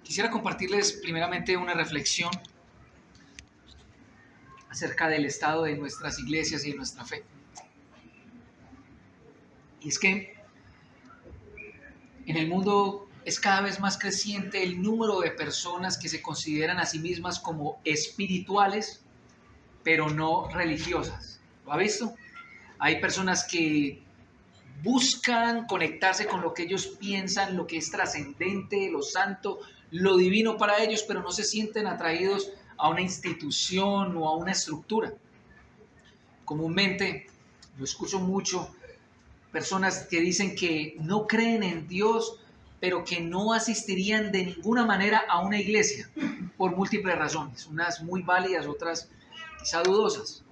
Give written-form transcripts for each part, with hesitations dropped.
Quisiera compartirles primeramente una reflexión acerca del estado de nuestras iglesias y de nuestra fe. Y es que en el mundo es cada vez más creciente el número de personas que se consideran a sí mismas como espirituales, pero no religiosas. ¿Lo ha visto? Hay personas que buscan conectarse con lo que ellos piensan, lo que es trascendente, lo santo, lo divino para ellos, pero no se sienten atraídos a una institución o a una estructura. Comúnmente, lo escucho mucho, personas que dicen que no creen en Dios, pero que no asistirían de ninguna manera a una iglesia, por múltiples razones, unas muy válidas, otras quizá dudosas.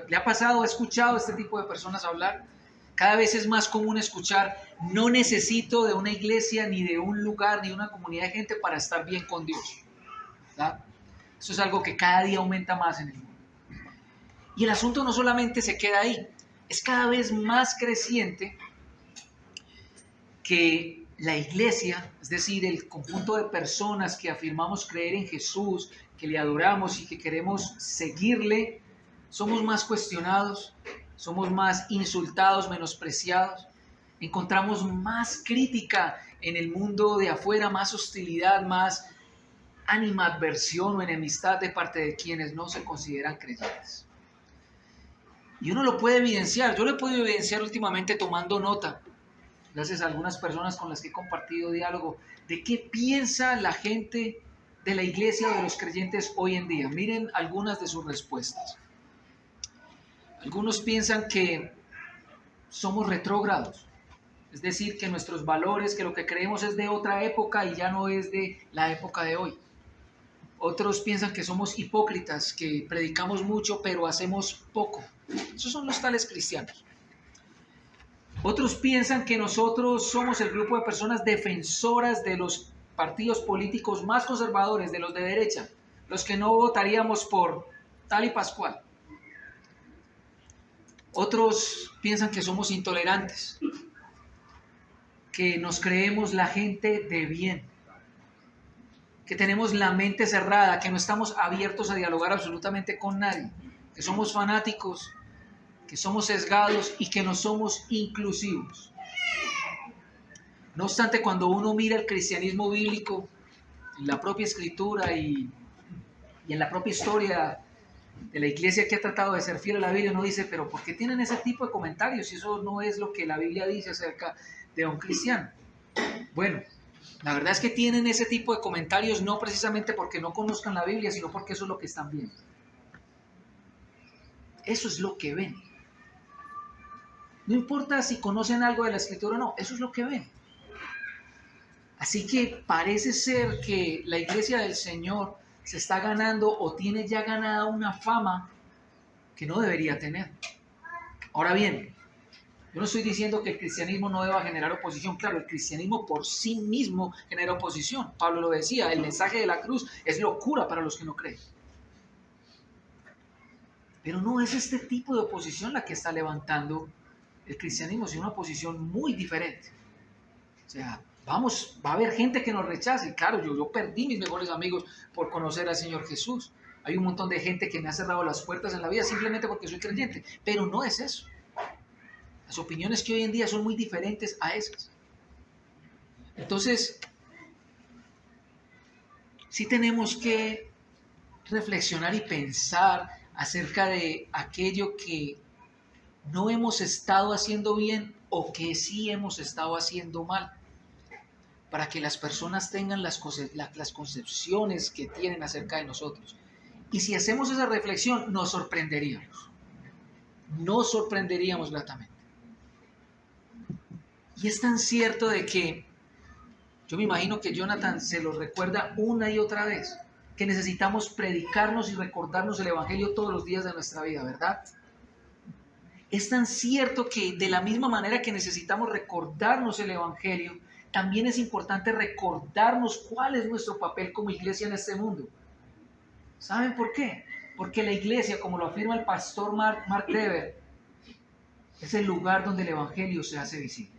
¿Le ha pasado, ha escuchado a este tipo de personas hablar? Cada vez es más común escuchar: no necesito de una iglesia, ni de un lugar, ni de una comunidad de gente para estar bien con Dios, ¿verdad? Eso es algo que cada día aumenta más en el mundo. Y el asunto no solamente se queda ahí, es cada vez más creciente que la iglesia, es decir, el conjunto de personas que afirmamos creer en Jesús, que le adoramos y que queremos seguirle, somos más cuestionados, somos más insultados, menospreciados, encontramos más crítica en el mundo de afuera, más hostilidad, más animadversión o enemistad de parte de quienes no se consideran creyentes. Y uno lo puede evidenciar, yo lo he podido evidenciar últimamente tomando nota, gracias a algunas personas con las que he compartido diálogo, de qué piensa la gente de la iglesia o de los creyentes hoy en día. Miren algunas de sus respuestas. Algunos piensan que somos retrógrados, es decir, que nuestros valores, que lo que creemos es de otra época y ya no es de la época de hoy. Otros piensan que somos hipócritas, que predicamos mucho pero hacemos poco. Esos son los tales cristianos. Otros piensan que nosotros somos el grupo de personas defensoras de los partidos políticos más conservadores, de los de derecha, los que no votaríamos por tal y pascual. Otros piensan que somos intolerantes, que nos creemos la gente de bien, que tenemos la mente cerrada, que no estamos abiertos a dialogar absolutamente con nadie, que somos fanáticos, que somos sesgados y que no somos inclusivos. No obstante, cuando uno mira el cristianismo bíblico, en la propia escritura y en la propia historia de la iglesia que ha tratado de ser fiel a la Biblia, uno dice: pero ¿por qué tienen ese tipo de comentarios si eso no es lo que la Biblia dice acerca de un cristiano? Bueno, la verdad es que tienen ese tipo de comentarios no precisamente porque no conozcan la Biblia, sino porque eso es lo que están viendo. Eso es lo que ven. No importa si conocen algo de la escritura o no, eso es lo que ven. Así que parece ser que la iglesia del Señor se está ganando o tiene ya ganada una fama que no debería tener. Ahora bien, yo no estoy diciendo que el cristianismo no deba generar oposición. Claro, el cristianismo por sí mismo genera oposición. Pablo lo decía, el mensaje de la cruz es locura para los que no creen. Pero no es este tipo de oposición la que está levantando el cristianismo, sino una oposición muy diferente. O sea, va a haber gente que nos rechace. Claro, yo perdí mis mejores amigos por conocer al Señor Jesús. Hay un montón de gente que me ha cerrado las puertas en la vida simplemente porque soy creyente. Pero no es eso. Las opiniones que hoy en día son muy diferentes a esas. Entonces, sí tenemos que reflexionar y pensar acerca de aquello que no hemos estado haciendo bien o que sí hemos estado haciendo mal, para que las personas tengan las concepciones que tienen acerca de nosotros. Y si hacemos esa reflexión, nos sorprenderíamos gratamente. Y es tan cierto de que yo me imagino que Jonathan se lo recuerda una y otra vez, que necesitamos predicarnos y recordarnos el Evangelio todos los días de nuestra vida, ¿verdad? Es tan cierto que de la misma manera que necesitamos recordarnos el Evangelio, también es importante recordarnos cuál es nuestro papel como iglesia en este mundo. ¿Saben por qué? Porque la iglesia, como lo afirma el pastor Mark Dever, es el lugar donde el Evangelio se hace visible.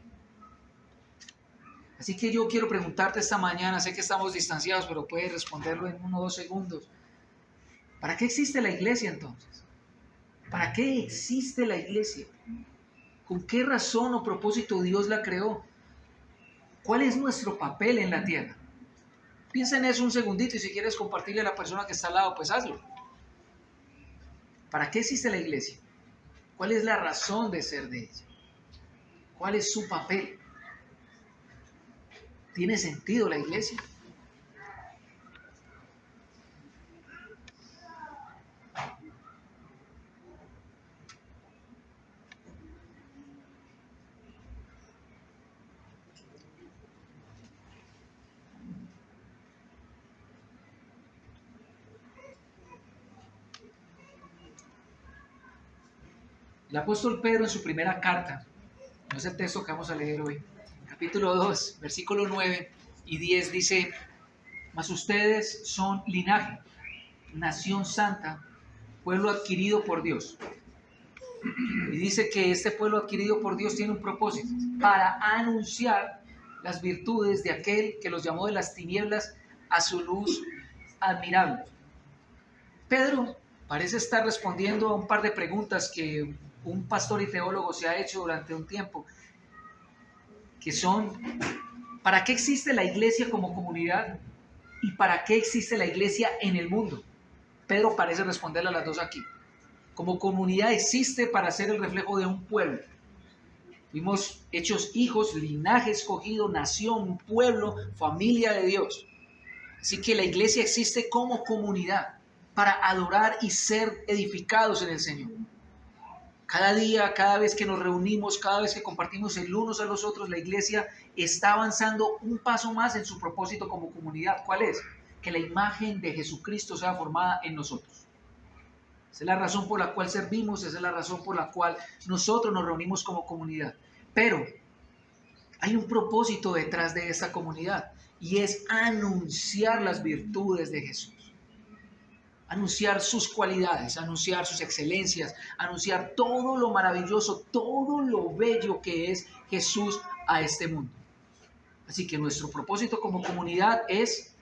Así que yo quiero preguntarte esta mañana, sé que estamos distanciados, pero puedes responderlo en 1 o 2 segundos. ¿Para qué existe la iglesia entonces? ¿Para qué existe la iglesia? ¿Con qué razón o propósito Dios la creó? ¿Cuál es nuestro papel en la tierra? Piensa en eso un segundito y si quieres compartirle a la persona que está al lado, pues hazlo. ¿Para qué existe la iglesia? ¿Cuál es la razón de ser de ella? ¿Cuál es su papel? ¿Tiene sentido la iglesia? El apóstol Pedro en su primera carta, no es el texto que vamos a leer hoy, capítulo 2, versículo 9 y 10 dice: mas ustedes son linaje, nación santa, pueblo adquirido por Dios. Y dice que este pueblo adquirido por Dios tiene un propósito: para anunciar las virtudes de aquel que los llamó de las tinieblas a su luz admirable. Pedro parece estar respondiendo a un par de preguntas que un pastor y teólogo se ha hecho durante un tiempo, que son: ¿para qué existe la iglesia como comunidad? ¿Y para qué existe la iglesia en el mundo? Pedro parece responderle a las dos aquí. Como comunidad existe para ser el reflejo de un pueblo. Fuimos hechos hijos, linaje escogido, nación, pueblo, familia de Dios. Así que la iglesia existe como comunidad para adorar y ser edificados en el Señor. Cada día, cada vez que nos reunimos, cada vez que compartimos el unos a los otros, la iglesia está avanzando un paso más en su propósito como comunidad. ¿Cuál es? Que la imagen de Jesucristo sea formada en nosotros. Esa es la razón por la cual servimos, esa es la razón por la cual nosotros nos reunimos como comunidad. Pero hay un propósito detrás de esta comunidad y es anunciar las virtudes de Jesús. Anunciar sus cualidades, anunciar sus excelencias, anunciar todo lo maravilloso, todo lo bello que es Jesús a este mundo. Así que nuestro propósito como comunidad es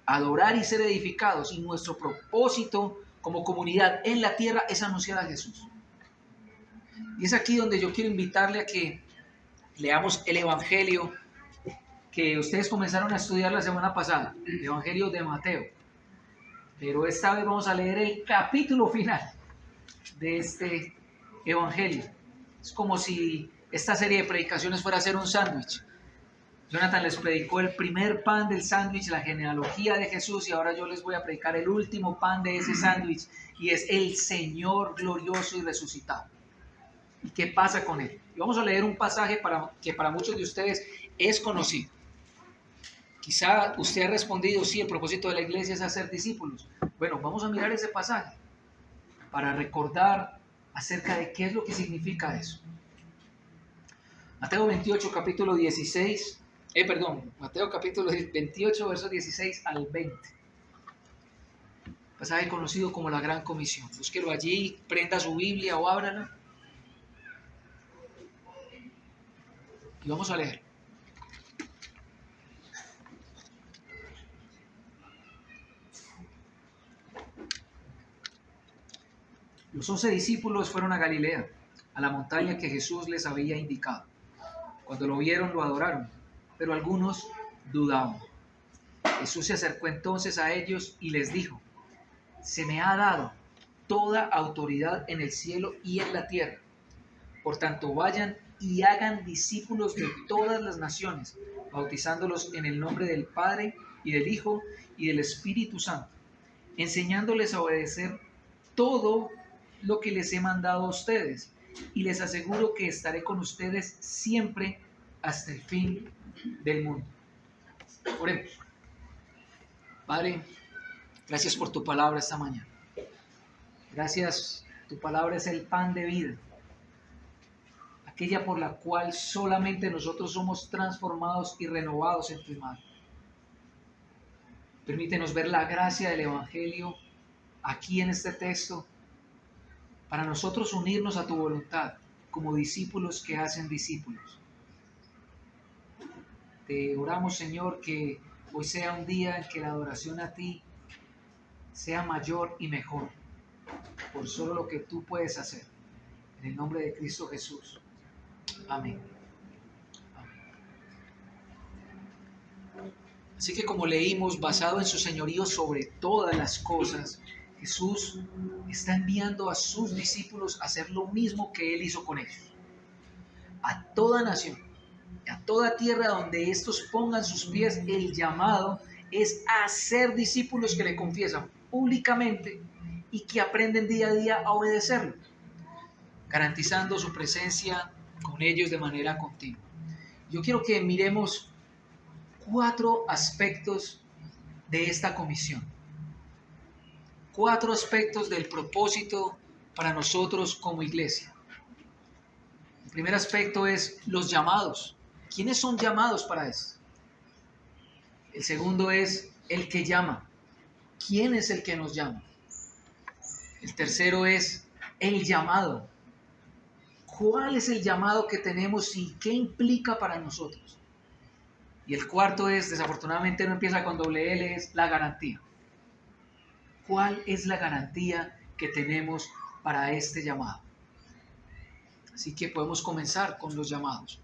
adorar y ser edificados, y nuestro propósito como comunidad en la tierra es anunciar a Jesús. Y es aquí donde yo quiero invitarle a que leamos el Evangelio que ustedes comenzaron a estudiar la semana pasada, el Evangelio de Mateo. Pero esta vez vamos a leer el capítulo final de este Evangelio. Es como si esta serie de predicaciones fuera a ser un sándwich. Jonathan les predicó el primer pan del sándwich, la genealogía de Jesús, y ahora yo les voy a predicar el último pan de ese sándwich, y es el Señor glorioso y resucitado. ¿Y qué pasa con él? Y vamos a leer un pasaje que para muchos de ustedes es conocido. Quizá usted ha respondido: sí, el propósito de la iglesia es hacer discípulos. Bueno, vamos a mirar ese pasaje para recordar acerca de qué es lo que significa eso. Mateo 28, capítulo 16, Mateo capítulo 28, versos 16 al 20. Pasaje conocido como la Gran Comisión. Búsquelo allí, prenda su Biblia o ábrala. Y vamos a leer. Los 11 discípulos fueron a Galilea, a la montaña que Jesús les había indicado. Cuando lo vieron, lo adoraron, pero algunos dudaban. Jesús se acercó entonces a ellos y les dijo: se me ha dado toda autoridad en el cielo y en la tierra. Por tanto, vayan y hagan discípulos de todas las naciones, bautizándolos en el nombre del Padre y del Hijo y del Espíritu Santo, enseñándoles a obedecer todo lo que les he mandado a ustedes, y les aseguro que estaré con ustedes siempre hasta el fin del mundo. Oremos. Padre, gracias por tu palabra esta mañana. Gracias, tu palabra es el pan de vida, aquella por la cual solamente nosotros somos transformados y renovados en tu imagen. Permítenos ver la gracia del Evangelio aquí en este texto, para nosotros unirnos a tu voluntad como discípulos que hacen discípulos. Te oramos, Señor, que hoy sea un día en que la adoración a ti sea mayor y mejor, por solo lo que tú puedes hacer. En el nombre de Cristo Jesús. Amén. Así que como leímos, basado en su señorío sobre todas las cosas, Jesús está enviando a sus discípulos a hacer lo mismo que Él hizo con ellos. A toda nación, a toda tierra donde estos pongan sus pies, el llamado es a ser discípulos que le confiesan públicamente y que aprenden día a día a obedecerlo, garantizando su presencia con ellos de manera continua. Yo quiero que miremos 4 aspectos de esta comisión. 4 aspectos del propósito para nosotros como iglesia. El primer aspecto es los llamados. ¿Quiénes son llamados para esto? El segundo es el que llama. ¿Quién es el que nos llama? El tercero es el llamado. ¿Cuál es el llamado que tenemos y qué implica para nosotros? Y el cuarto es, desafortunadamente no empieza con doble L, es la garantía. ¿Cuál es la garantía que tenemos para este llamado? Así que podemos comenzar con los llamados.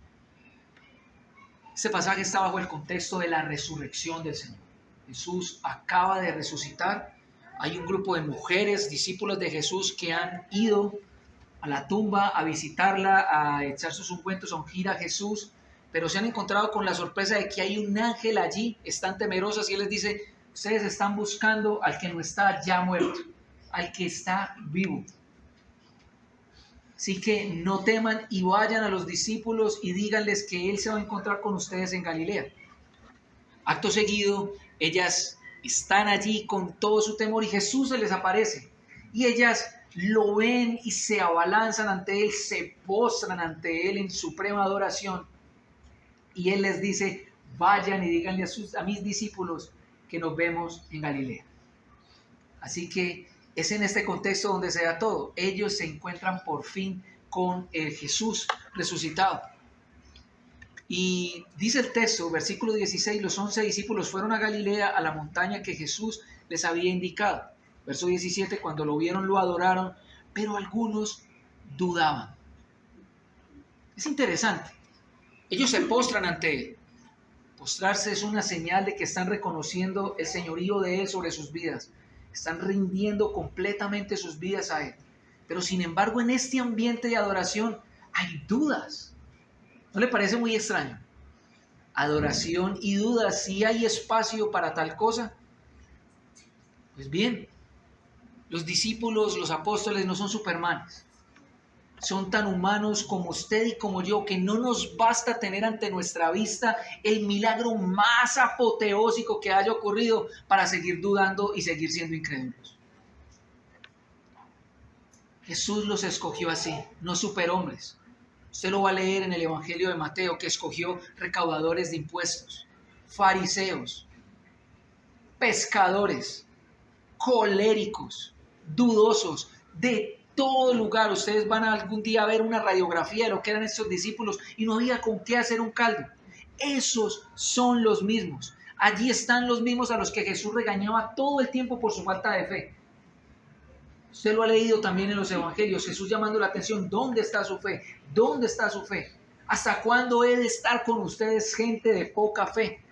Este pasaje está bajo el contexto de la resurrección del Señor. Jesús acaba de resucitar. Hay un grupo de mujeres, discípulos de Jesús, que han ido a la tumba a visitarla, a echar sus ungüentos, a ungir a Jesús, pero se han encontrado con la sorpresa de que hay un ángel allí. Están temerosas y Él les dice: ustedes están buscando al que no está ya muerto, al que está vivo. Así que no teman y vayan a los discípulos y díganles que Él se va a encontrar con ustedes en Galilea. Acto seguido, ellas están allí con todo su temor y Jesús se les aparece. Y ellas lo ven y se abalanzan ante Él, se postran ante Él en suprema adoración. Y Él les dice: vayan y díganle a mis discípulos que nos vemos en Galilea. Así que es en este contexto donde se da todo. Ellos se encuentran por fin con el Jesús resucitado. Y dice el texto, versículo 16, los 11 discípulos fueron a Galilea, a la montaña que Jesús les había indicado. Verso 17, cuando lo vieron lo adoraron, pero algunos dudaban. Es interesante. Ellos se postran ante Él. Postrarse es una señal de que están reconociendo el señorío de Él sobre sus vidas. Están rindiendo completamente sus vidas a Él. Pero sin embargo, en este ambiente de adoración hay dudas. ¿No le parece muy extraño? Adoración y dudas, ¿sí hay espacio para tal cosa? Pues bien, los discípulos, los apóstoles no son supermanes. Son tan humanos como usted y como yo, que no nos basta tener ante nuestra vista el milagro más apoteósico que haya ocurrido para seguir dudando y seguir siendo incrédulos. Jesús los escogió así, no superhombres. Usted lo va a leer en el Evangelio de Mateo, que escogió recaudadores de impuestos, fariseos, pescadores, coléricos, dudosos, de todo lugar. Ustedes van a algún día a ver una radiografía de lo que eran estos discípulos y no había con qué hacer un caldo. Esos son los mismos. Allí están los mismos a los que Jesús regañaba todo el tiempo por su falta de fe. Usted lo ha leído también en los evangelios, Jesús llamando la atención: ¿dónde está su fe? ¿Dónde está su fe? ¿Hasta cuándo he de estar con ustedes, gente de poca fe?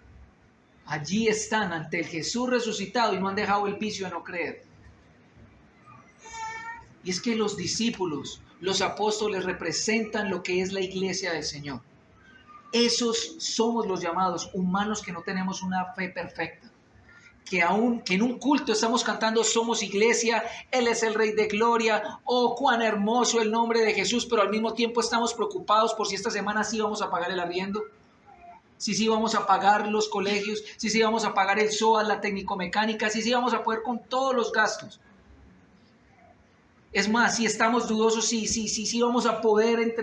Allí están ante el Jesús resucitado y no han dejado el vicio de no creer. Y es que los discípulos, los apóstoles, representan lo que es la iglesia del Señor. Esos somos los llamados, humanos que no tenemos una fe perfecta. Que en un culto estamos cantando: somos iglesia, Él es el Rey de Gloria, oh cuán hermoso el nombre de Jesús, pero al mismo tiempo estamos preocupados por si esta semana sí vamos a pagar el arriendo, si sí vamos a pagar los colegios, si sí vamos a pagar el SOA, la técnico-mecánica, si sí vamos a poder con todos los gastos. Es más, si estamos dudosos, si vamos a poder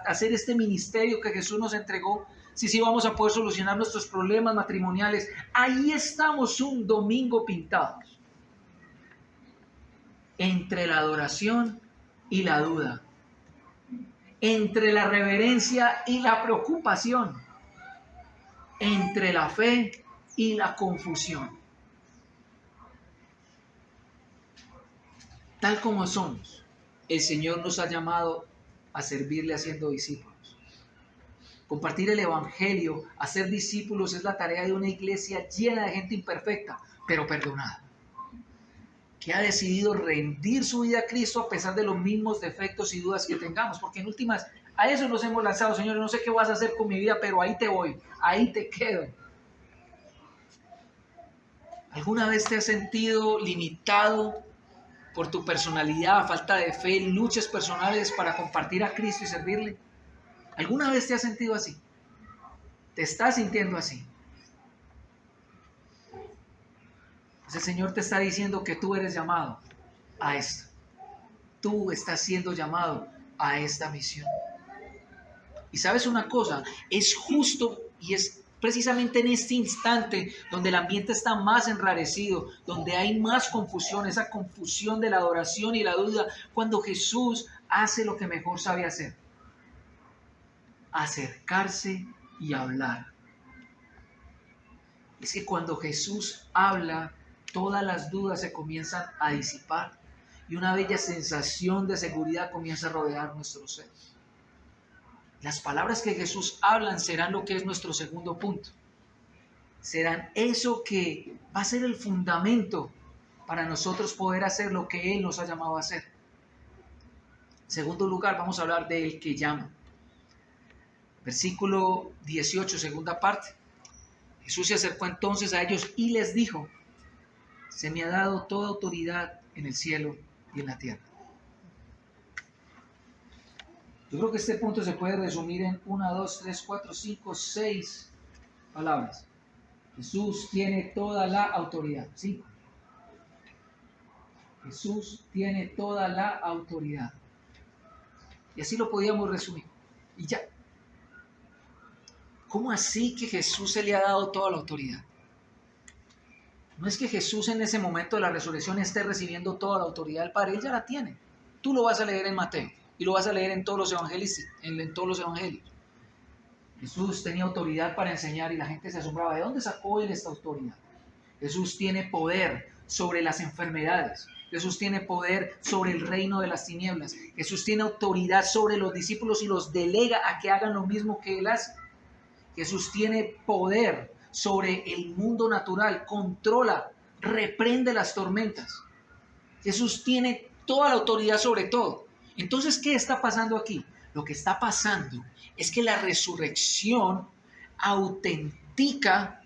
hacer este ministerio que Jesús nos entregó, si vamos a poder solucionar nuestros problemas matrimoniales. Ahí estamos un domingo pintados, entre la adoración y la duda, entre la reverencia y la preocupación. entre la fe y la confusión. Tal como somos, el Señor nos ha llamado a servirle haciendo discípulos. Compartir el Evangelio, hacer discípulos es la tarea de una iglesia llena de gente imperfecta, pero perdonada, que ha decidido rendir su vida a Cristo a pesar de los mismos defectos y dudas que tengamos, porque en últimas a eso nos hemos lanzado. Señor, no sé qué vas a hacer con mi vida, pero ahí te voy, ahí te quedo. ¿Alguna vez te has sentido limitado por tu personalidad, falta de fe, luchas personales para compartir a Cristo y servirle? ¿Alguna vez te has sentido así? ¿Te estás sintiendo así? Pues el Señor te está diciendo que tú eres llamado a esto. Tú estás siendo llamado a esta misión. Y sabes una cosa, es justo y es precisamente en este instante donde el ambiente está más enrarecido, donde hay más confusión, esa confusión de la adoración y la duda, cuando Jesús hace lo que mejor sabe hacer: acercarse y hablar. Es que cuando Jesús habla, todas las dudas se comienzan a disipar y una bella sensación de seguridad comienza a rodear nuestro ser. Las palabras que Jesús habla serán lo que es nuestro segundo punto. Serán eso que va a ser el fundamento para nosotros poder hacer lo que Él nos ha llamado a hacer. En segundo lugar, vamos a hablar del que llama. Versículo 18, segunda parte. Jesús se acercó entonces a ellos y les dijo: se me ha dado toda autoridad en el cielo y en la tierra. Yo creo que este punto se puede resumir en 1, 2, 3, 4, 5, 6 palabras. Jesús tiene toda la autoridad. 5. Jesús tiene toda la autoridad. Y así lo podíamos resumir. Y ya. ¿Cómo así que Jesús se le ha dado toda la autoridad? No es que Jesús en ese momento de la resurrección esté recibiendo toda la autoridad del Padre. Él ya la tiene. Tú lo vas a leer en Mateo y lo vas a leer en todos los evangelios. Jesús tenía autoridad para enseñar y la gente se asombraba. ¿De dónde sacó Él esta autoridad? Jesús tiene poder sobre las enfermedades. Jesús tiene poder sobre el reino de las tinieblas. Jesús tiene autoridad sobre los discípulos y los delega a que hagan lo mismo que Él hace. Jesús tiene poder sobre el mundo natural, controla, reprende las tormentas. Jesús tiene toda la autoridad sobre todo. Entonces, ¿qué está pasando aquí? Lo que está pasando es que la resurrección autentifica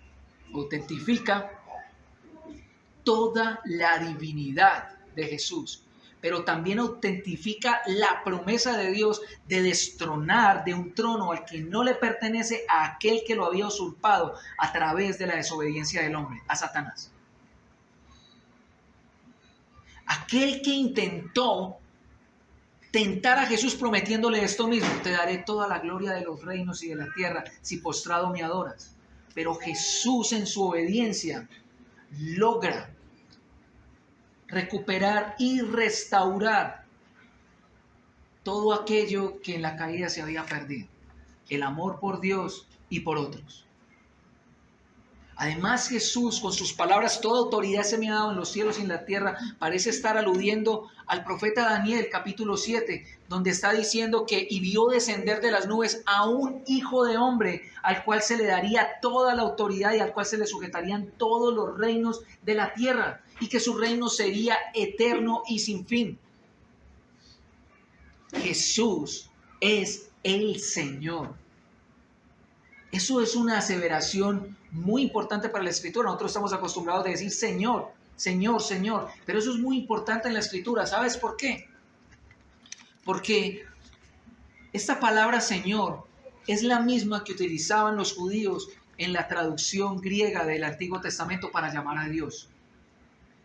toda la divinidad de Jesús, pero también autentifica la promesa de Dios de destronar de un trono al que no le pertenece a aquel que lo había usurpado a través de la desobediencia del hombre, a Satanás. Aquel que intentó tentar a Jesús prometiéndole esto mismo: te daré toda la gloria de los reinos y de la tierra si postrado me adoras. Pero Jesús en su obediencia logra recuperar y restaurar todo aquello que en la caída se había perdido: el amor por Dios y por otros. Además, Jesús, con sus palabras, toda autoridad se me ha dado en los cielos y en la tierra, parece estar aludiendo al profeta Daniel, capítulo 7, donde está diciendo que y vio descender de las nubes a un hijo de hombre, al cual se le daría toda la autoridad y al cual se le sujetarían todos los reinos de la tierra, y que su reino sería eterno y sin fin. Jesús es el Señor. Eso es una aseveración muy importante para la Escritura. Nosotros estamos acostumbrados a decir Señor, Señor, Señor, pero eso es muy importante en la Escritura. ¿Sabes por qué? Porque esta palabra Señor es la misma que utilizaban los judíos en la traducción griega del Antiguo Testamento para llamar a Dios.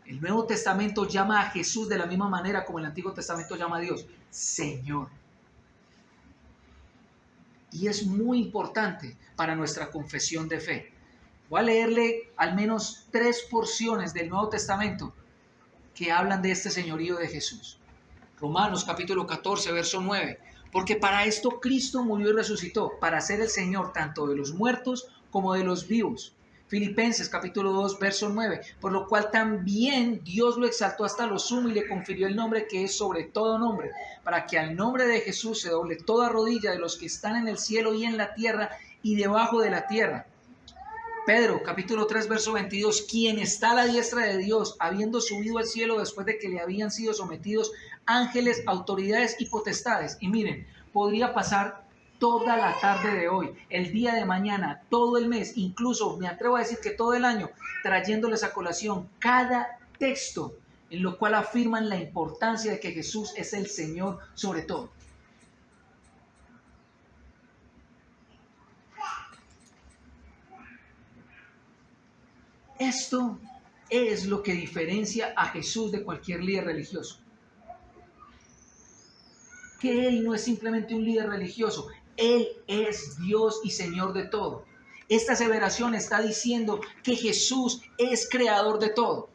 El Nuevo Testamento llama a Jesús de la misma manera como el Antiguo Testamento llama a Dios, Señor. Y es muy importante para nuestra confesión de fe. Voy a leerle al menos 3 porciones del Nuevo Testamento que hablan de este señorío de Jesús. Romanos capítulo 14, verso 9. Porque para esto Cristo murió y resucitó, para ser el Señor tanto de los muertos como de los vivos. Filipenses capítulo 2, verso 9. Por lo cual también Dios lo exaltó hasta lo sumo y le confirió el nombre que es sobre todo nombre, para que al nombre de Jesús se doble toda rodilla de los que están en el cielo y en la tierra y debajo de la tierra. Pedro, capítulo 3, verso 22, quien está a la diestra de Dios, habiendo subido al cielo después de que le habían sido sometidos ángeles, autoridades y potestades. Y miren, podría pasar toda la tarde de hoy, el día de mañana, todo el mes, incluso me atrevo a decir que todo el año, trayéndoles a colación cada texto en lo cual afirman la importancia de que Jesús es el Señor sobre todo. Esto es lo que diferencia a Jesús de cualquier líder religioso. Que Él no es simplemente un líder religioso, Él es Dios y Señor de todo. Esta aseveración está diciendo que Jesús es creador de todo,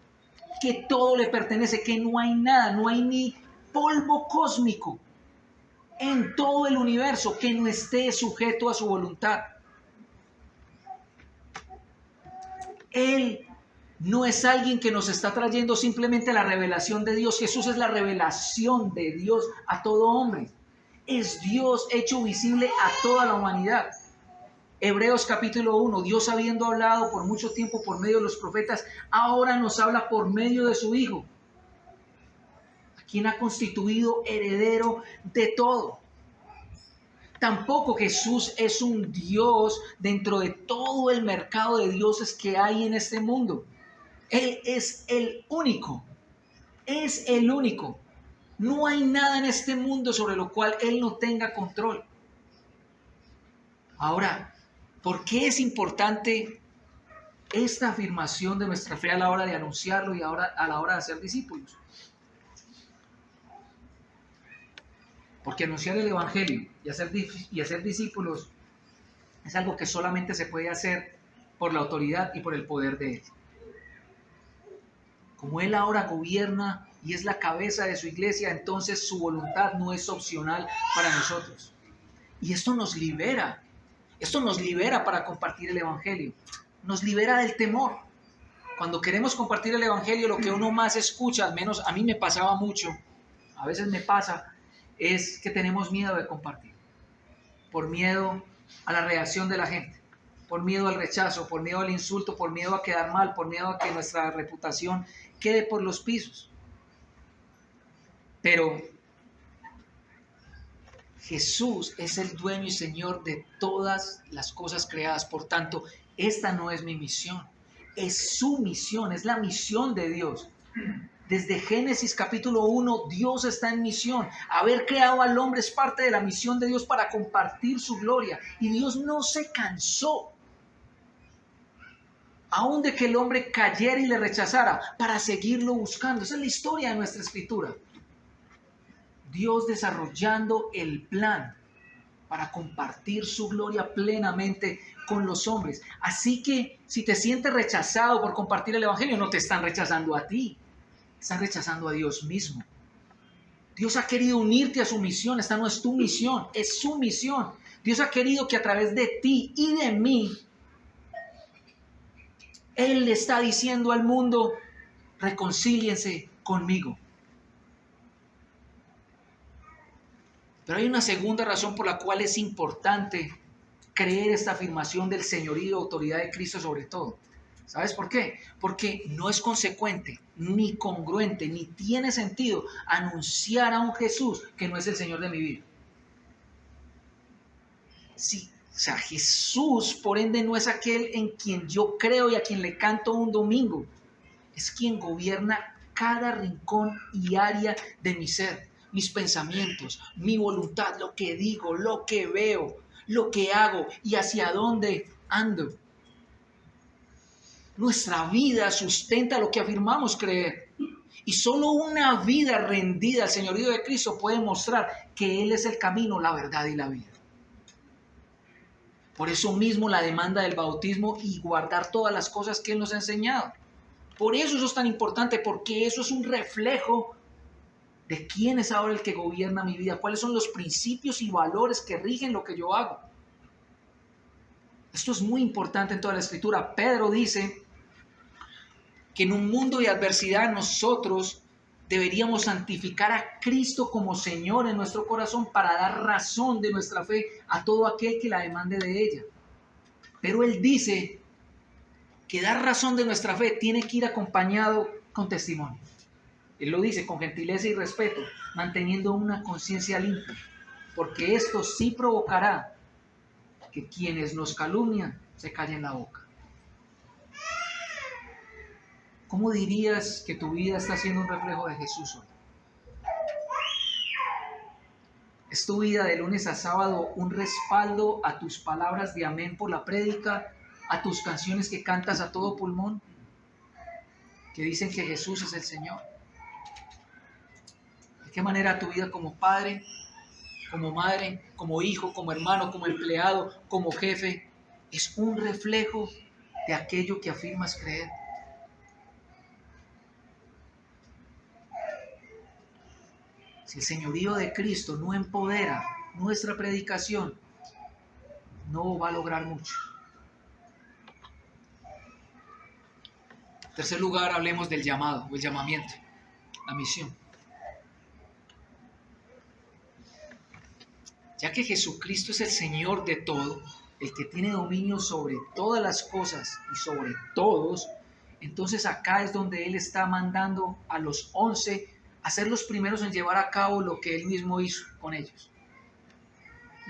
que todo le pertenece, que no hay nada, no hay ni polvo cósmico en todo el universo que no esté sujeto a su voluntad. Él no es alguien que nos está trayendo simplemente la revelación de Dios. Jesús es la revelación de Dios a todo hombre. Es Dios hecho visible a toda la humanidad. Hebreos capítulo 1, Dios habiendo hablado por mucho tiempo por medio de los profetas, ahora nos habla por medio de su Hijo, a quien ha constituido heredero de todo. Tampoco Jesús es un Dios dentro de todo el mercado de dioses que hay en este mundo. Él es el único, es el único. No hay nada en este mundo sobre lo cual Él no tenga control. Ahora, ¿por qué es importante esta afirmación de nuestra fe a la hora de anunciarlo y ahora a la hora de hacer discípulos? Porque anunciar el Evangelio y hacer discípulos es algo que solamente se puede hacer por la autoridad y por el poder de Él. Como Él ahora gobierna y es la cabeza de su iglesia, entonces su voluntad no es opcional para nosotros. Y esto nos libera para compartir el Evangelio. Nos libera del temor. Cuando queremos compartir el Evangelio, lo que uno más escucha, al menos a mí me pasaba mucho, a veces me pasa, es que tenemos miedo de compartir. Por miedo a la reacción de la gente, por miedo al rechazo, por miedo al insulto, por miedo a quedar mal, por miedo a que nuestra reputación quede por los pisos. Pero Jesús es el dueño y Señor de todas las cosas creadas. Por tanto, esta no es mi misión, es su misión, es la misión de Dios. Desde Génesis capítulo 1, Dios está en misión. Haber creado al hombre es parte de la misión de Dios para compartir su gloria. Y Dios no se cansó, aun de que el hombre cayera y le rechazara, para seguirlo buscando. Esa es la historia de nuestra escritura. Dios desarrollando el plan para compartir su gloria plenamente con los hombres. Así que si te sientes rechazado por compartir el Evangelio, no te están rechazando a ti, están rechazando a Dios mismo. Dios ha querido unirte a su misión. Esta no es tu misión, es su misión. Dios ha querido que a través de ti y de mí, Él le está diciendo al mundo: reconcíliense conmigo. Pero hay una segunda razón por la cual es importante creer esta afirmación del señorío y autoridad de Cristo sobre todo. ¿Sabes por qué? Porque no es consecuente, ni congruente, ni tiene sentido anunciar a un Jesús que no es el Señor de mi vida. Sí, o sea, Jesús, por ende, no es aquel en quien yo creo y a quien le canto un domingo. Es quien gobierna cada rincón y área de mi ser, mis pensamientos, mi voluntad, lo que digo, lo que veo, lo que hago y hacia dónde ando. Nuestra vida sustenta lo que afirmamos creer. Y solo una vida rendida al señorío de Cristo puede mostrar que Él es el camino, la verdad y la vida. Por eso mismo la demanda del bautismo y guardar todas las cosas que Él nos ha enseñado. Por eso es tan importante, porque eso es un reflejo de quién es ahora el que gobierna mi vida, cuáles son los principios y valores que rigen lo que yo hago. Esto es muy importante en toda la Escritura. Pedro dice que en un mundo de adversidad nosotros deberíamos santificar a Cristo como Señor en nuestro corazón para dar razón de nuestra fe a todo aquel que la demande de ella. Pero él dice que dar razón de nuestra fe tiene que ir acompañado con testimonio. Él lo dice con gentileza y respeto, manteniendo una conciencia limpia, porque esto sí provocará que quienes nos calumnian se callen la boca. ¿Cómo dirías que tu vida está siendo un reflejo de Jesús hoy? ¿Es tu vida de lunes a sábado un respaldo a tus palabras de amén por la prédica, a tus canciones que cantas a todo pulmón, que dicen que Jesús es el Señor? ¿De qué manera tu vida como padre, como madre, como hijo, como hermano, como empleado, como jefe, es un reflejo de aquello que afirmas creer? Si el señorío de Cristo no empodera nuestra predicación, no va a lograr mucho. En tercer lugar, hablemos del llamado o el llamamiento, la misión. Ya que Jesucristo es el Señor de todo, el que tiene dominio sobre todas las cosas y sobre todos, entonces acá es donde Él está mandando a los 11 a ser los primeros en llevar a cabo lo que Él mismo hizo con ellos.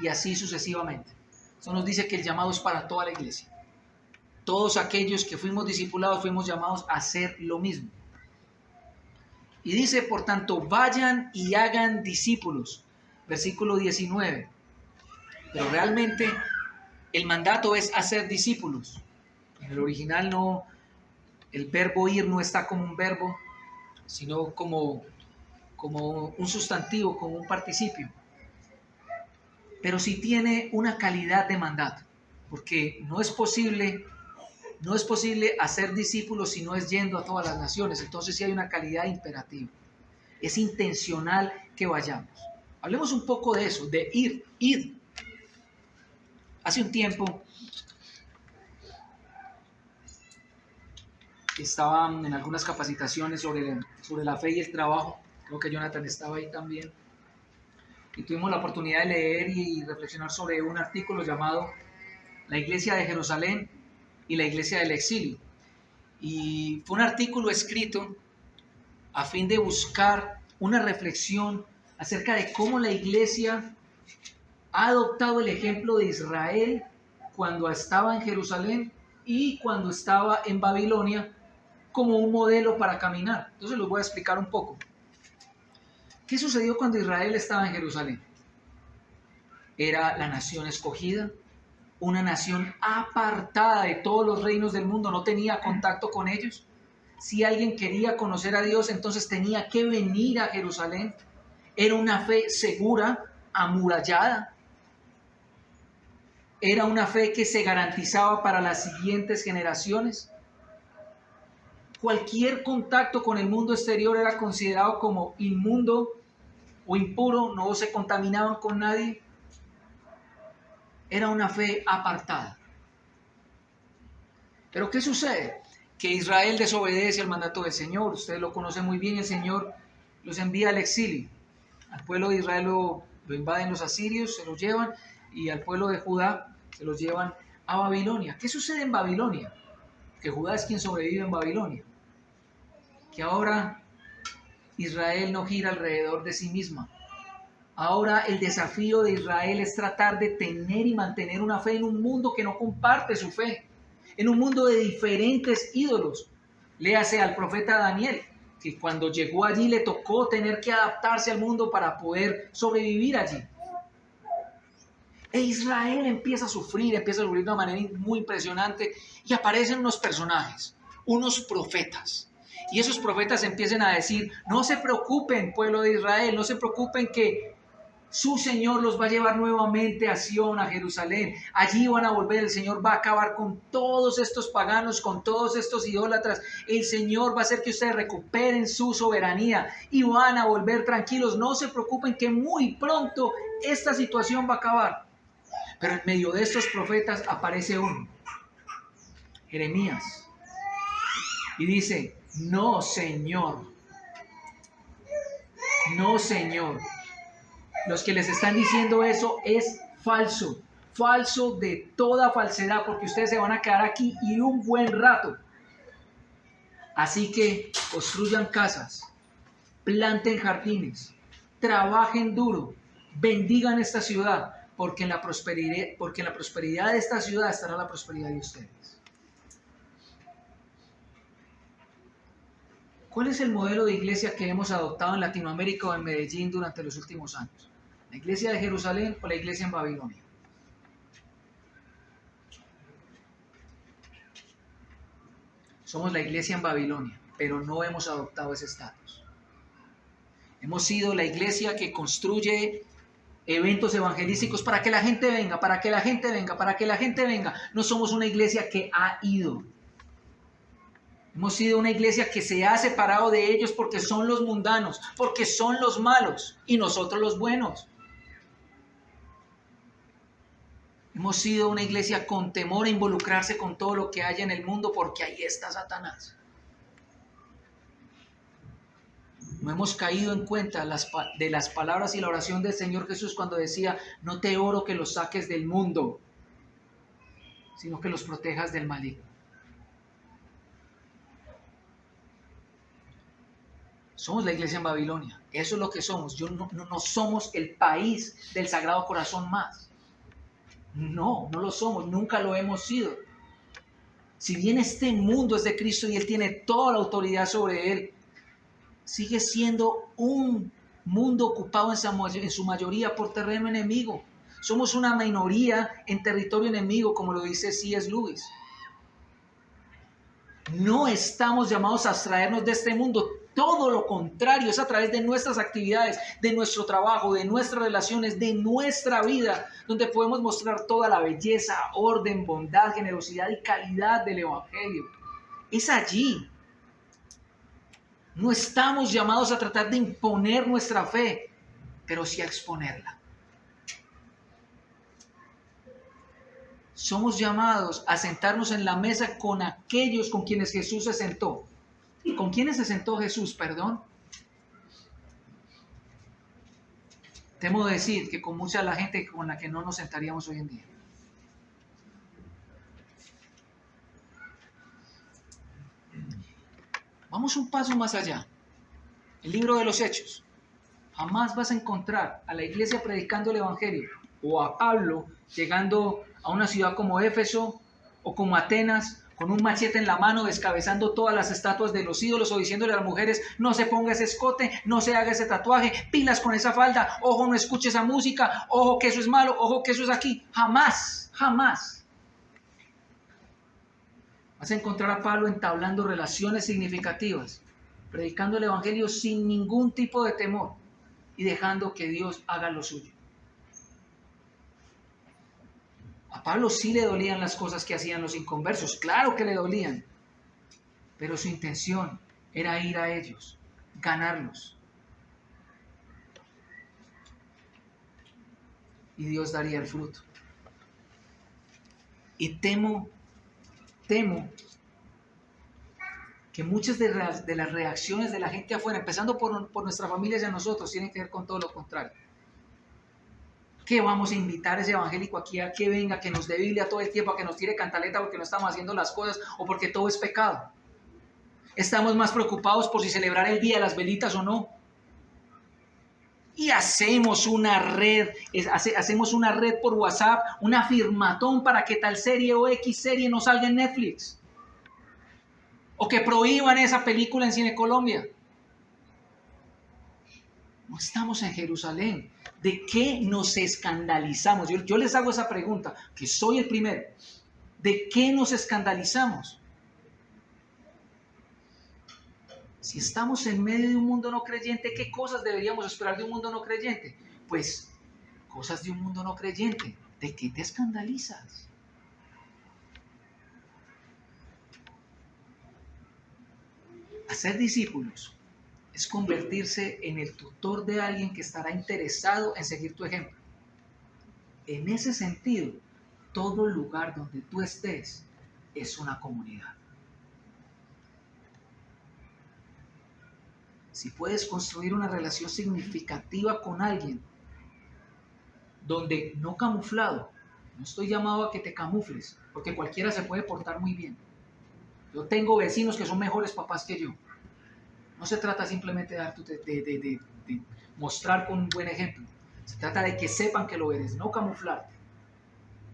Y así sucesivamente. Eso nos dice que el llamado es para toda la iglesia. Todos aquellos que fuimos discipulados fuimos llamados a hacer lo mismo. Y dice, por tanto, vayan y hagan discípulos. Versículo 19. Pero realmente el mandato es hacer discípulos. En el original no, el verbo ir no está como un verbo, sino como un sustantivo, como un participio. Pero sí tiene una calidad de mandato, porque no es posible hacer discípulos si no es yendo a todas las naciones. Entonces sí hay una calidad imperativa. Es intencional que vayamos. Hablemos un poco de eso, de ir. Hace un tiempo estaba en algunas capacitaciones sobre la fe y el trabajo. Creo que Jonathan estaba ahí también. Y tuvimos la oportunidad de leer y reflexionar sobre un artículo llamado La Iglesia de Jerusalén y la Iglesia del Exilio. Y fue un artículo escrito a fin de buscar una reflexión acerca de cómo la Iglesia ha adoptado el ejemplo de Israel cuando estaba en Jerusalén y cuando estaba en Babilonia como un modelo para caminar. Entonces les voy a explicar un poco. ¿Qué sucedió cuando Israel estaba en Jerusalén? Era la nación escogida, una nación apartada de todos los reinos del mundo, no tenía contacto con ellos. Si alguien quería conocer a Dios, entonces tenía que venir a Jerusalén. Era una fe segura, amurallada. Era una fe que se garantizaba para las siguientes generaciones. Cualquier contacto con el mundo exterior era considerado como inmundo o impuro, no se contaminaban con nadie. Era una fe apartada. Pero ¿qué sucede? Que Israel desobedece al mandato del Señor. Ustedes lo conocen muy bien, el Señor los envía al exilio. Al pueblo de Israel lo invaden los asirios, se los llevan, y al pueblo de Judá se los llevan a Babilonia. ¿Qué sucede en Babilonia? Que Judá es quien sobrevive en Babilonia. Que ahora Israel no gira alrededor de sí misma. Ahora el desafío de Israel es tratar de tener y mantener una fe en un mundo que no comparte su fe, en un mundo de diferentes ídolos. Léase al profeta Daniel, que cuando llegó allí le tocó tener que adaptarse al mundo para poder sobrevivir allí. E Israel empieza a sufrir de una manera muy impresionante, y aparecen unos personajes, unos profetas. Y esos profetas empiezan a decir, no se preocupen, pueblo de Israel, no se preocupen que su Señor los va a llevar nuevamente a Sión, a Jerusalén. Allí van a volver, el Señor va a acabar con todos estos paganos, con todos estos idólatras. El Señor va a hacer que ustedes recuperen su soberanía y van a volver tranquilos. No se preocupen que muy pronto esta situación va a acabar. Pero en medio de estos profetas aparece uno, Jeremías, y dice, no, Señor, no, Señor. Los que les están diciendo eso es falso, falso de toda falsedad, porque ustedes se van a quedar aquí y un buen rato. Así que construyan casas, planten jardines, trabajen duro, bendigan esta ciudad, porque en la prosperidad de esta ciudad estará la prosperidad de ustedes. ¿Cuál es el modelo de iglesia que hemos adoptado en Latinoamérica o en Medellín durante los últimos años? ¿La iglesia de Jerusalén o la iglesia en Babilonia? Somos la iglesia en Babilonia, pero no hemos adoptado ese estatus. Hemos sido la iglesia que construye eventos evangelísticos para que la gente venga, para que la gente venga, para que la gente venga. No somos una iglesia que ha ido. Hemos sido una iglesia que se ha separado de ellos porque son los mundanos, porque son los malos y nosotros los buenos. Hemos sido una iglesia con temor a involucrarse con todo lo que haya en el mundo porque ahí está Satanás. No hemos caído en cuenta de las palabras y la oración del Señor Jesús cuando decía, no te oro que los saques del mundo, sino que los protejas del maligno. Somos la iglesia en Babilonia, eso es lo que somos. No somos el país del Sagrado Corazón más. No lo somos, nunca lo hemos sido. Si bien este mundo es de Cristo y Él tiene toda la autoridad sobre él, sigue siendo un mundo ocupado en su mayoría por terreno enemigo. Somos una minoría en territorio enemigo, como lo dice C.S. Lewis. No estamos llamados a abstraernos de este mundo. Todo lo contrario, es a través de nuestras actividades, de nuestro trabajo, de nuestras relaciones, de nuestra vida, donde podemos mostrar toda la belleza, orden, bondad, generosidad y calidad del Evangelio. Es allí. No estamos llamados a tratar de imponer nuestra fe, pero sí a exponerla. Somos llamados a sentarnos en la mesa con aquellos con quienes Jesús se sentó. ¿Con quiénes se sentó Jesús, perdón? Temo decir que con mucha de la gente con la que no nos sentaríamos hoy en día. Vamos un paso más allá. El libro de los Hechos. Jamás vas a encontrar a la iglesia predicando el Evangelio o a Pablo llegando a una ciudad como Éfeso o como Atenas con un machete en la mano, descabezando todas las estatuas de los ídolos o diciéndole a las mujeres, no se ponga ese escote, no se haga ese tatuaje, pilas con esa falda, ojo, no escuche esa música, ojo que eso es malo, ojo que eso es aquí. Jamás, jamás. Vas a encontrar a Pablo entablando relaciones significativas, predicando el Evangelio sin ningún tipo de temor y dejando que Dios haga lo suyo. A Pablo sí le dolían las cosas que hacían los inconversos, claro que le dolían, pero su intención era ir a ellos, ganarlos. Y Dios daría el fruto. Y temo que muchas de las reacciones de la gente afuera, empezando por nuestras familias y a nosotros, tienen que ver con todo lo contrario. ¿Qué vamos a invitar a ese evangélico aquí a que venga, que nos dé Biblia todo el tiempo, a que nos tire cantaleta porque no estamos haciendo las cosas o porque todo es pecado? Estamos más preocupados por si celebrar el día de las velitas o no. Y hacemos una red por WhatsApp, una firmatón para que tal serie o X serie no salga en Netflix. O que prohíban esa película en Cine Colombia. No estamos en Jerusalén. ¿De qué nos escandalizamos? Yo les hago esa pregunta, que soy el primero. ¿De qué nos escandalizamos? Si estamos en medio de un mundo no creyente, ¿qué cosas deberíamos esperar de un mundo no creyente? Pues cosas de un mundo no creyente. ¿De qué te escandalizas? Hacer discípulos es convertirse en el tutor de alguien que estará interesado en seguir tu ejemplo. En ese sentido, todo lugar donde tú estés es una comunidad. Si puedes construir una relación significativa con alguien, donde no camuflado, no estoy llamado a que te camufles, porque cualquiera se puede portar muy bien. Yo tengo vecinos que son mejores papás que yo. No se trata simplemente de mostrar con un buen ejemplo. Se trata de que sepan que lo eres, no camuflarte.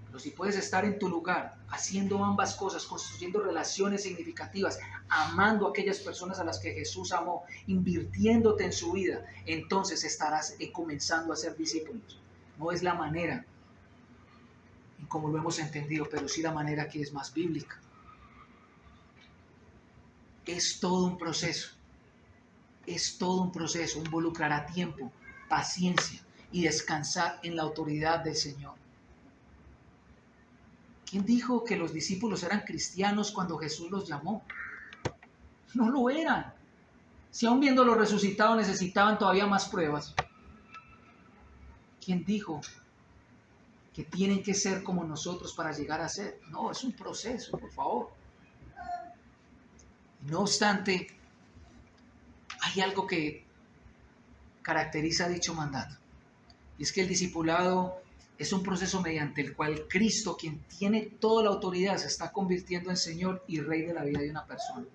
Pero si puedes estar en tu lugar, haciendo ambas cosas, construyendo relaciones significativas, amando a aquellas personas a las que Jesús amó, invirtiéndote en su vida, entonces estarás comenzando a ser discípulos. No es la manera en como lo hemos entendido, pero sí la manera que es más bíblica. Es todo un proceso. Es todo un proceso. Involucrará tiempo, paciencia y descansar en la autoridad del Señor. ¿Quién dijo que los discípulos eran cristianos cuando Jesús los llamó? No lo eran. Si aún viéndolo resucitado necesitaban todavía más pruebas. ¿Quién dijo que tienen que ser como nosotros para llegar a ser? No, es un proceso, por favor. No obstante, hay algo que caracteriza dicho mandato. Y es que el discipulado es un proceso mediante el cual Cristo, quien tiene toda la autoridad, se está convirtiendo en Señor y Rey de la vida de una persona.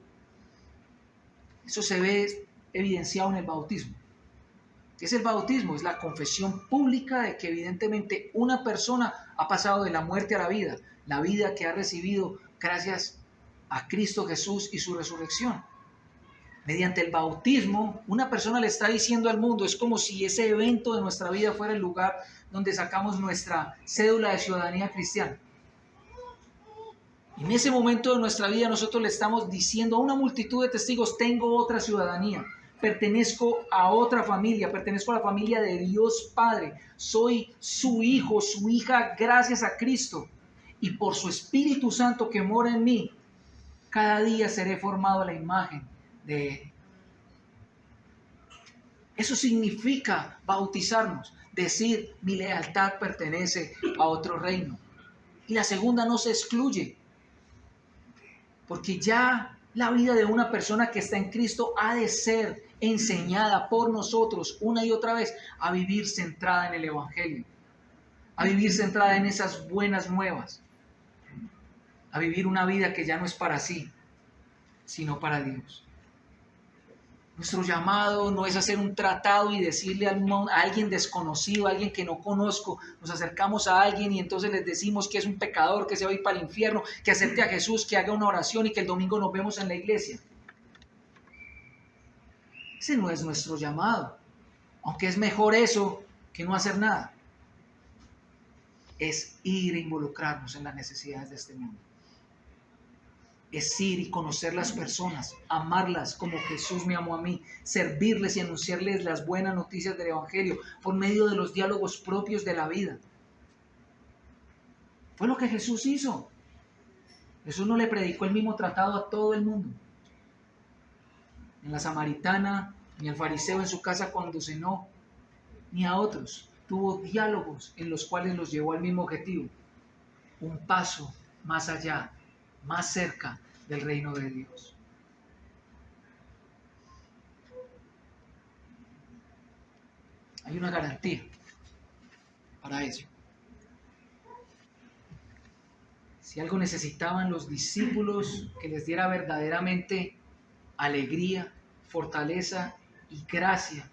Eso se ve evidenciado en el bautismo. ¿Qué es el bautismo? Es la confesión pública de que evidentemente una persona ha pasado de la muerte a la vida que ha recibido gracias a Cristo Jesús y su resurrección. Mediante el bautismo, una persona le está diciendo al mundo, es como si ese evento de nuestra vida fuera el lugar donde sacamos nuestra cédula de ciudadanía cristiana. En ese momento de nuestra vida nosotros le estamos diciendo a una multitud de testigos, tengo otra ciudadanía, pertenezco a otra familia, pertenezco a la familia de Dios Padre, soy su hijo, su hija gracias a Cristo y por su Espíritu Santo que mora en mí, cada día seré formado a la imagen de Él. Eso significa bautizarnos, decir mi lealtad pertenece a otro reino. Y la segunda no se excluye, porque ya la vida de una persona que está en Cristo ha de ser enseñada por nosotros una y otra vez a vivir centrada en el Evangelio, a vivir centrada en esas buenas nuevas, a vivir una vida que ya no es para sí, sino para Dios. Nuestro llamado no es hacer un tratado y decirle a alguien desconocido, a alguien que no conozco, nos acercamos a alguien y entonces les decimos que es un pecador, que se va a ir para el infierno, que acepte a Jesús, que haga una oración y que el domingo nos vemos en la iglesia. Ese no es nuestro llamado, aunque es mejor eso que no hacer nada. Es ir a involucrarnos en las necesidades de este mundo. Es ir y conocer las personas, amarlas como Jesús me amó a mí, servirles y anunciarles las buenas noticias del Evangelio por medio de los diálogos propios de la vida. Fue lo que Jesús hizo. Jesús no le predicó el mismo tratado a todo el mundo. Ni a la samaritana, ni al fariseo en su casa cuando cenó, ni a otros. Tuvo diálogos en los cuales los llevó al mismo objetivo. Un paso más allá, más cerca del reino de Dios. Hay una garantía para eso. Si algo necesitaban los discípulos que les diera verdaderamente alegría, fortaleza y gracia,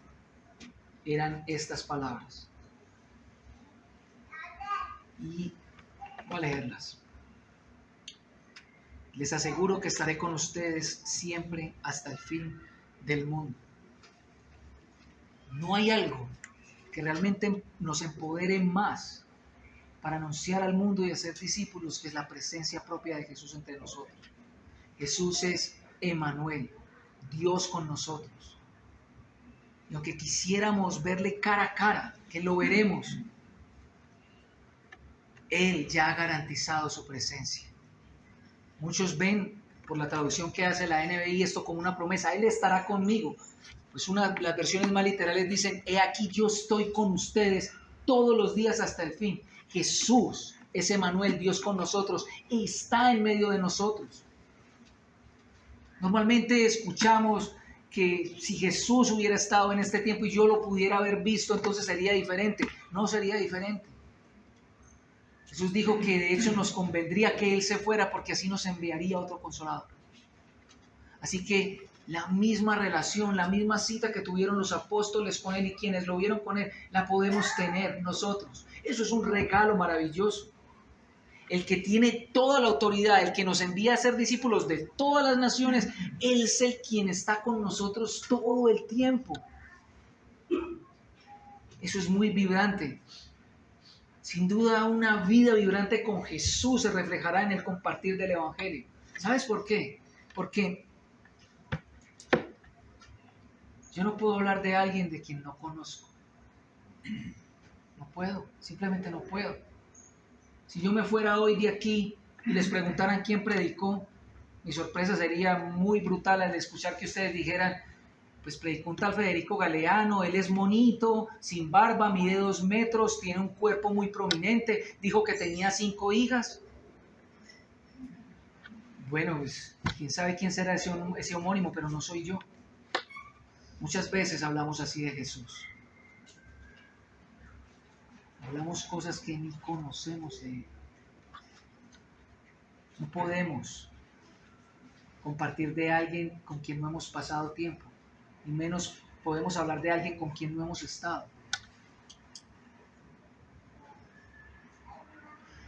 eran estas palabras. Y voy a leerlas. Les aseguro que estaré con ustedes siempre hasta el fin del mundo. No hay algo que realmente nos empodere más para anunciar al mundo y hacer discípulos que es la presencia propia de Jesús entre nosotros. Jesús es Emmanuel, Dios con nosotros. Y aunque quisiéramos verle cara a cara, que lo veremos, Él ya ha garantizado su presencia. Muchos ven, por la traducción que hace la NBI, esto como una promesa. Él estará conmigo. Pues las versiones más literales dicen, he aquí yo estoy con ustedes todos los días hasta el fin. Jesús es Emmanuel, Dios con nosotros, está en medio de nosotros. Normalmente escuchamos que si Jesús hubiera estado en este tiempo y yo lo pudiera haber visto, entonces sería diferente. No sería diferente. Jesús dijo que de hecho nos convendría que Él se fuera porque así nos enviaría otro consolador. Así que la misma relación, la misma cita que tuvieron los apóstoles con Él y quienes lo vieron con Él, la podemos tener nosotros. Eso es un regalo maravilloso. El que tiene toda la autoridad, el que nos envía a ser discípulos de todas las naciones, Él es el quien está con nosotros todo el tiempo. Eso es muy vibrante. Sin duda, una vida vibrante con Jesús se reflejará en el compartir del Evangelio. ¿Sabes por qué? Porque yo no puedo hablar de alguien de quien no conozco. No puedo, simplemente no puedo. Si yo me fuera hoy de aquí y les preguntaran quién predicó, mi sorpresa sería muy brutal al escuchar que ustedes dijeran, pues predicó un tal Federico Galeano, él es monito, sin barba, mide 2 metros, tiene un cuerpo muy prominente, dijo que tenía 5 hijas. Bueno, pues quién sabe quién será ese homónimo, pero no soy yo. Muchas veces hablamos así de Jesús. Hablamos cosas que ni conocemos de Él. No podemos compartir de alguien con quien no hemos pasado tiempo, ni menos podemos hablar de alguien con quien no hemos estado.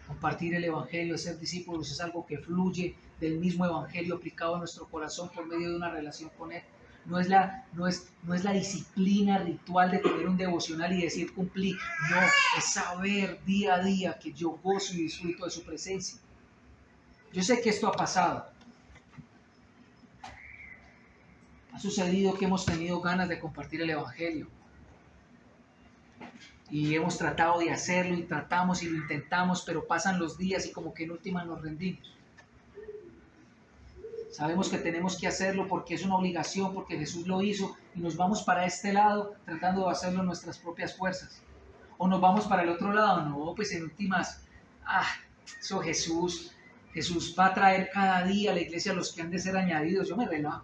Compartir el Evangelio, ser discípulos, es algo que fluye del mismo Evangelio aplicado a nuestro corazón por medio de una relación con Él. No es la disciplina ritual de tener un devocional y decir cumplí. No, es saber día a día que yo gozo y disfruto de su presencia. Yo sé que esto ha pasado. Ha sucedido que hemos tenido ganas de compartir el Evangelio. Y hemos tratado de hacerlo y tratamos y lo intentamos, pero pasan los días y como que en última nos rendimos. Sabemos que tenemos que hacerlo porque es una obligación, porque Jesús lo hizo y nos vamos para este lado tratando de hacerlo en nuestras propias fuerzas. O nos vamos para el otro lado, no, pues en últimas, eso Jesús va a traer cada día a la iglesia a los que han de ser añadidos, yo me relajo.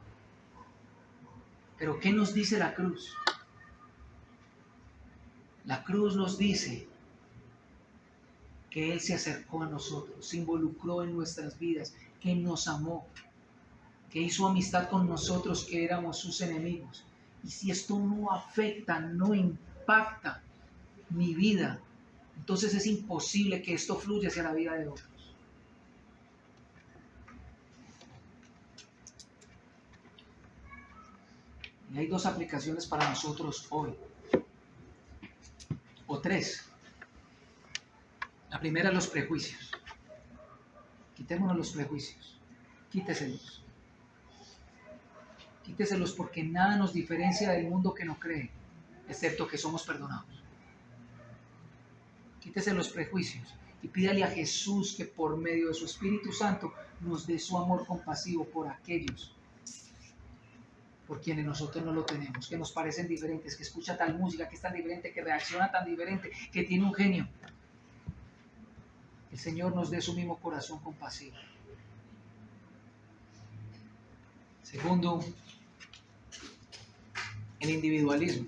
Pero ¿qué nos dice la cruz? La cruz nos dice que Él se acercó a nosotros, se involucró en nuestras vidas, que nos amó, que hizo amistad con nosotros que éramos sus enemigos. Y si esto no afecta, no impacta mi vida, entonces es imposible que esto fluya hacia la vida de otros. Y hay 2 aplicaciones para nosotros hoy, o 3. La primera, los prejuicios. Quitémonos los prejuicios, quíteselos. Quíteselos porque nada nos diferencia del mundo que no cree, excepto que somos perdonados. Quítese los prejuicios y pídale a Jesús que por medio de su Espíritu Santo nos dé su amor compasivo por aquellos por quienes nosotros no lo tenemos, que nos parecen diferentes, que escucha tal música, que es tan diferente, que reacciona tan diferente, que tiene un genio. El Señor nos dé su mismo corazón compasivo. Segundo, el individualismo.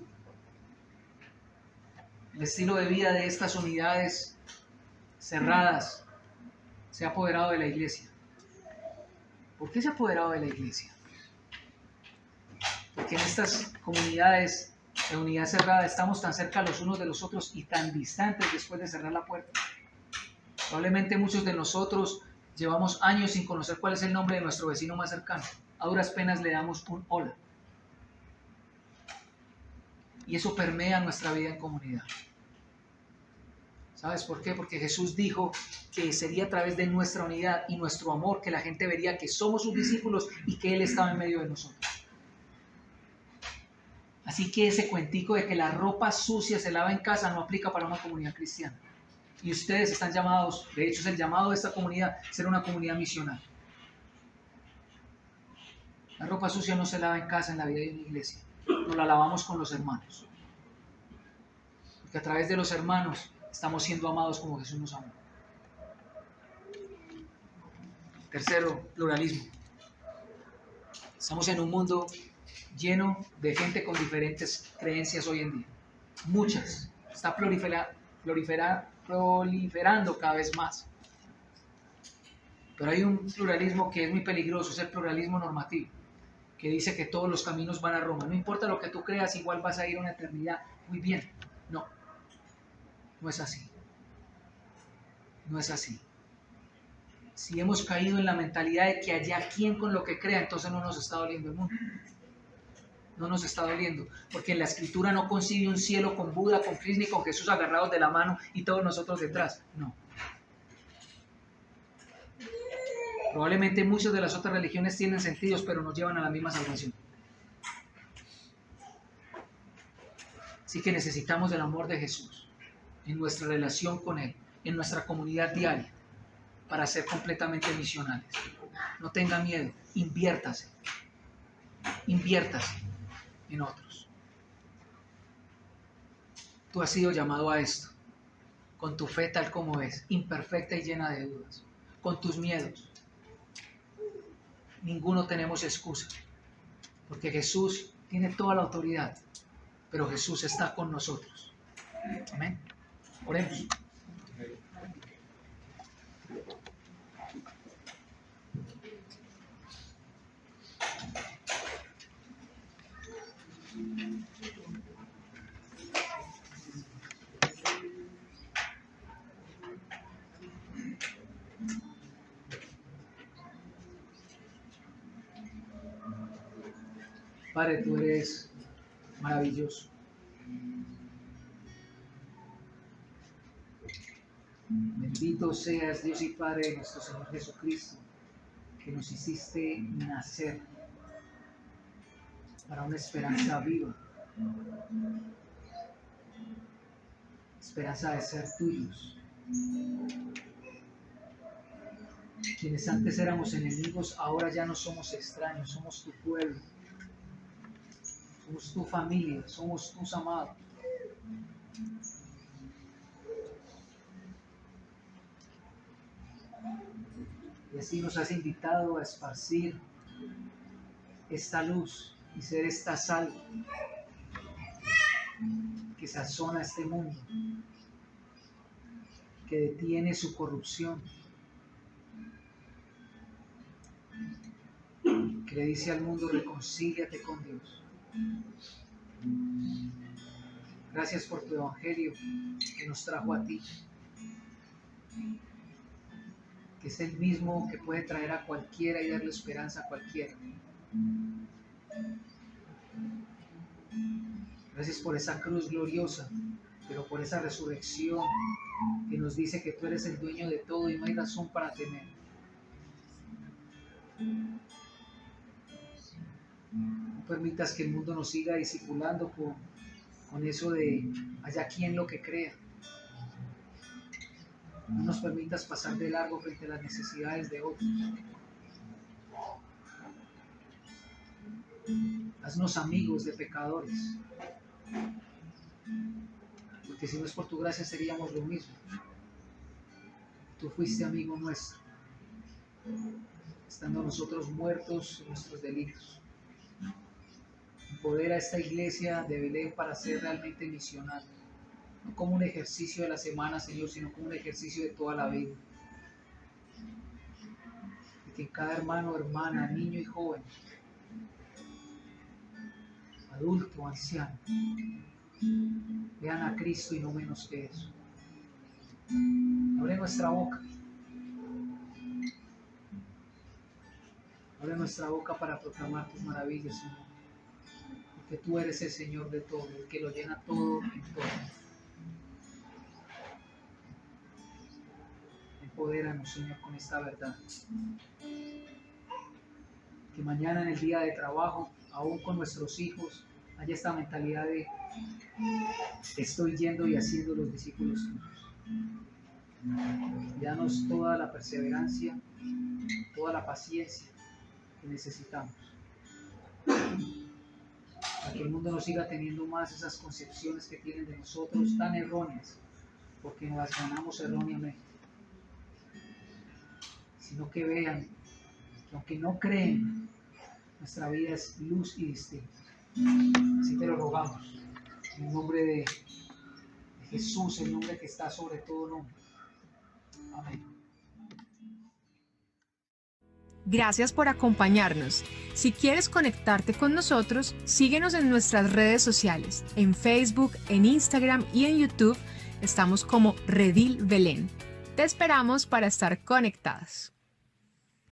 El estilo de vida de estas unidades cerradas se ha apoderado de la iglesia. ¿Por qué se ha apoderado de la iglesia? Porque en estas comunidades de unidad cerrada estamos tan cerca los unos de los otros y tan distantes después de cerrar la puerta. Probablemente muchos de nosotros llevamos años sin conocer cuál es el nombre de nuestro vecino más cercano. A duras penas le damos un hola. Y eso permea nuestra vida en comunidad. ¿Sabes por qué? Porque Jesús dijo que sería a través de nuestra unidad y nuestro amor que la gente vería que somos sus discípulos y que Él estaba en medio de nosotros. Así que ese cuentico de que la ropa sucia se lava en casa no aplica para una comunidad cristiana. Y ustedes están llamados, de hecho es el llamado de esta comunidad, ser una comunidad misional. La ropa sucia no se lava en casa en la vida de una iglesia, nos la lavamos con los hermanos. Porque a través de los hermanos estamos siendo amados como Jesús nos amó. Tercero, pluralismo. Estamos en un mundo lleno de gente con diferentes creencias hoy en día. Muchas. Está proliferando cada vez más. Pero hay un pluralismo que es muy peligroso, es el pluralismo normativo, que dice que todos los caminos van a Roma. No importa lo que tú creas, igual vas a ir a una eternidad. Muy bien. No, no es así. No es así. Si hemos caído en la mentalidad de que haya quien con lo que crea, entonces no nos está doliendo el mundo. No nos está doliendo, porque en la escritura no concibe un cielo con Buda, con Krishna y con Jesús agarrados de la mano y todos nosotros detrás. No. Probablemente muchas de las otras religiones tienen sentidos, pero nos llevan a la misma salvación. Así que necesitamos el amor de Jesús en nuestra relación con Él, en nuestra comunidad diaria, para ser completamente misionales. No tenga miedo, inviértase en otros. Tú has sido llamado a esto, con tu fe tal como es, imperfecta y llena de dudas, con tus miedos. Ninguno tenemos excusa, porque Jesús tiene toda la autoridad, pero Jesús está con nosotros. Amén. Oremos. Padre, tú eres maravilloso. Bendito seas Dios y Padre de nuestro Señor Jesucristo, que nos hiciste nacer para una esperanza viva, esperanza de ser tuyos. Quienes antes éramos enemigos, ahora ya no somos extraños, somos tu pueblo, somos tu familia, somos tus amados. Y así nos has invitado a esparcir esta luz y ser esta sal que sazona este mundo, que detiene su corrupción, que le dice al mundo: reconcíliate con Dios. Gracias por tu evangelio que nos trajo a ti, que es el mismo que puede traer a cualquiera y darle esperanza a cualquiera. Gracias por esa cruz gloriosa, pero por esa resurrección que nos dice que tú eres el dueño de todo y no hay razón para temer. No permitas que el mundo nos siga discipulando con eso de haya quien lo que crea. No nos permitas pasar de largo frente a las necesidades de otros. Haznos amigos de pecadores, porque si no es por tu gracia seríamos lo mismo. Tú fuiste amigo nuestro, estando nosotros muertos en nuestros delitos. Empodera a esta iglesia de Belén para ser realmente misional, no como un ejercicio de la semana, Señor, sino como un ejercicio de toda la vida. Y que cada hermano, hermana, niño y joven, adulto, anciano, vean a Cristo y no menos que eso. Abre nuestra boca. Abre nuestra boca para proclamar tus maravillas, Señor. Porque tú eres el Señor de todo, el que lo llena todo en todo. Empodéranos, Señor, con esta verdad. Que mañana en el día de trabajo, aún con nuestros hijos, haya esta mentalidad de estoy yendo y haciendo los discípulos tuyos. Y danos toda la perseverancia, toda la paciencia que necesitamos. Para que el mundo no siga teniendo más esas concepciones que tienen de nosotros tan erróneas porque nos las ganamos erróneamente, sino que vean que aunque no creen, nuestra vida es luz y distinta. Así te lo rogamos, en el nombre de Jesús, el nombre que está sobre todo nombre. Amén. Gracias por acompañarnos. Si quieres conectarte con nosotros, síguenos en nuestras redes sociales, en Facebook, en Instagram y en YouTube. Estamos como Redil Belén. Te esperamos para estar conectados.